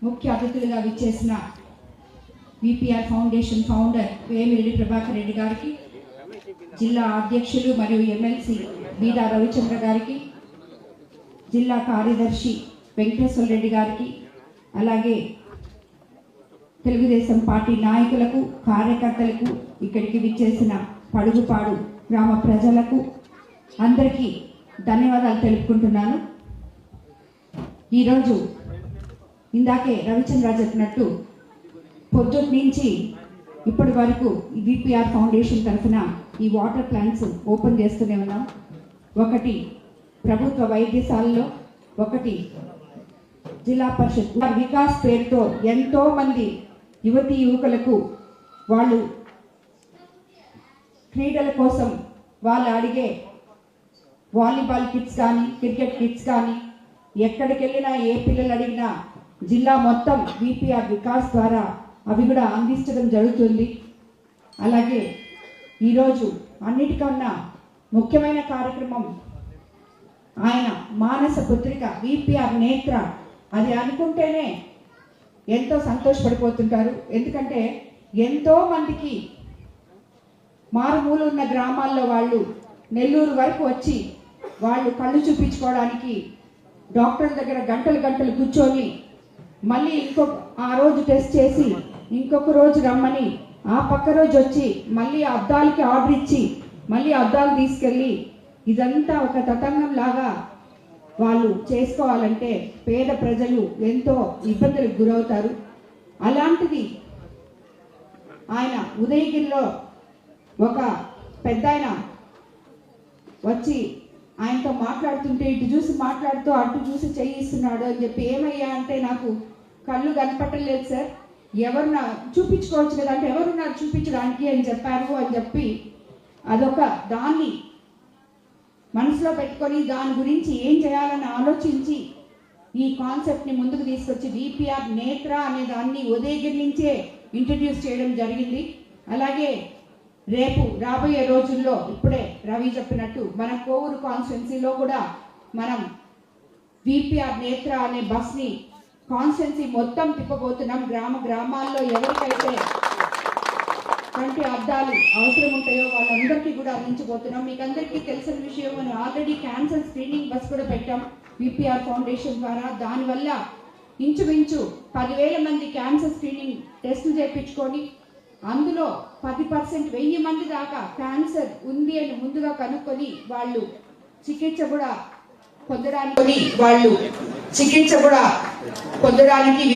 ముఖ్య అతిథులుగా విచ్చేసిన VPR foundation founder Vemireddy Prabhakar Reddy గారికి, జిల్లా అధ్యక్షులు మరియు ఎమ్మెల్సీ బీదా రవిచంద్ర గారికి, జిల్లా కార్యదర్శి వెంకటేశ్వర రెడ్డి గారికి, అలాగే తెలుగుదేశం పార్టీ నాయకులకు, కార్యకర్తలకు, ఇక్కడికి విచ్చేసిన పడుగుపాడు గ్రామ ప్రజలకు అందరికీ ధన్యవాదాలు తెలుపుకుంటున్నాను. ఈరోజు ఇందాకే రవిచంద్ర చెప్పినట్టు పొద్దుటి నుంచి ఇప్పటి వరకు విపిఆర్ ఫౌండేషన్ తరఫున ఈ వాటర్ ప్లాంట్స్ ఓపెన్ చేస్తూనే ఉన్నాం. ఒకటి ప్రభుత్వ వైద్యశాలలో, ఒకటి జిల్లా పరిషత్ వికాస్ పేరుతో ఎంతోమంది యువతీ యువకులకు వాళ్ళు క్రీడల కోసం వాళ్ళు అడిగే వాలీబాల్ కిట్స్ కానీ, క్రికెట్ కిట్స్ కానీ, ఎక్కడికి వెళ్ళినా ఏ పిల్లలు అడిగినా జిల్లా మొత్తం విపిఆర్ వికాస్ ద్వారా అవి కూడా అందించడం జరుగుతుంది. అలాగే ఈరోజు అన్నిటికన్నా ముఖ్యమైన కార్యక్రమం ఆయన మానస పుత్రిక విపిఆర్ నేత్ర. అది అనుకుంటేనే ఎంతో సంతోషపడిపోతుంటారు. ఎందుకంటే ఎంతో మందికి మారుమూల ఉన్న గ్రామాల్లో వాళ్ళు నెల్లూరు వరకు వచ్చి వాళ్ళు కళ్ళు చూపించుకోవడానికి డాక్టర్ల దగ్గర గంటలు గంటలు కూర్చొని మళ్ళీ ఆ రోజు టెస్ట్ చేసి ఇంకొక రోజు రమ్మని ఆ పక్క రోజు వచ్చి మళ్ళీ అద్దాలకి ఆర్డర్ ఇచ్చి మళ్ళీ అద్దాలు తీసుకెళ్ళి ఇదంతా ఒక తతంగం లాగా వాళ్ళు చేసుకోవాలంటే పేద ప్రజలు ఎంతో ఇబ్బందులకు గురవుతారు. అలాంటిది ఆయన ఉదయగిరిలో ఒక పెద్ద ఆయన వచ్చి ఆయనతో మాట్లాడుతుంటే ఇటు చూసి మాట్లాడుతూ అటు చూసి చేయిస్తున్నాడు అని చెప్పి, ఏమయ్యా అంటే నాకు కళ్ళు కనపట్టలేదు సార్, ఎవరున్నా చూపించుకోవచ్చు కదా అంటే ఎవరున్నారు చూపించడానికి అని చెప్పారు అని చెప్పి అదొక దాన్ని మనసులో పెట్టుకొని దాని గురించి ఏం చేయాలని ఆలోచించి ఈ కాన్సెప్ట్ని ముందుకు తీసుకొచ్చి విపిఆర్ నేత్ర అనే దాన్ని ఉదయగిరి నుంచే ఇంట్రడ్యూస్ చేయడం జరిగింది. అలాగే రేపు రాబోయే రోజుల్లో ఇప్పుడే రవి చెప్పినట్టు మన కోవూరు కాన్స్టిట్యున్సీలో కూడా మనం విపిఆర్ నేత్ర అనే బస్ని కాన్స్టిట్యున్సీ మొత్తం తిప్పబోతున్నాం. గ్రామాల్లో ఎవరికైతే కంటి అద్దాలు అవసరం ఉంటాయో వాళ్ళందరికీ కూడా అందించబోతున్నాం. మీకు అందరికీ తెలిసిన విషయం, మనం ఆల్రెడీ క్యాన్సర్ స్క్రీనింగ్ బస్ కూడా పెట్టాం విపిఆర్ ఫౌండేషన్ ద్వారా. దానివల్ల ఇంచుమించు 10,000 మంది క్యాన్సర్ స్క్రీనింగ్ టెస్టులు చేయించుకొని అందులో 10% 1000 మంది దాకా క్యాన్సర్ ఉంది అని ముందుగా కనుక్కొని వాళ్ళు చికిత్స కూడా పొందడానికి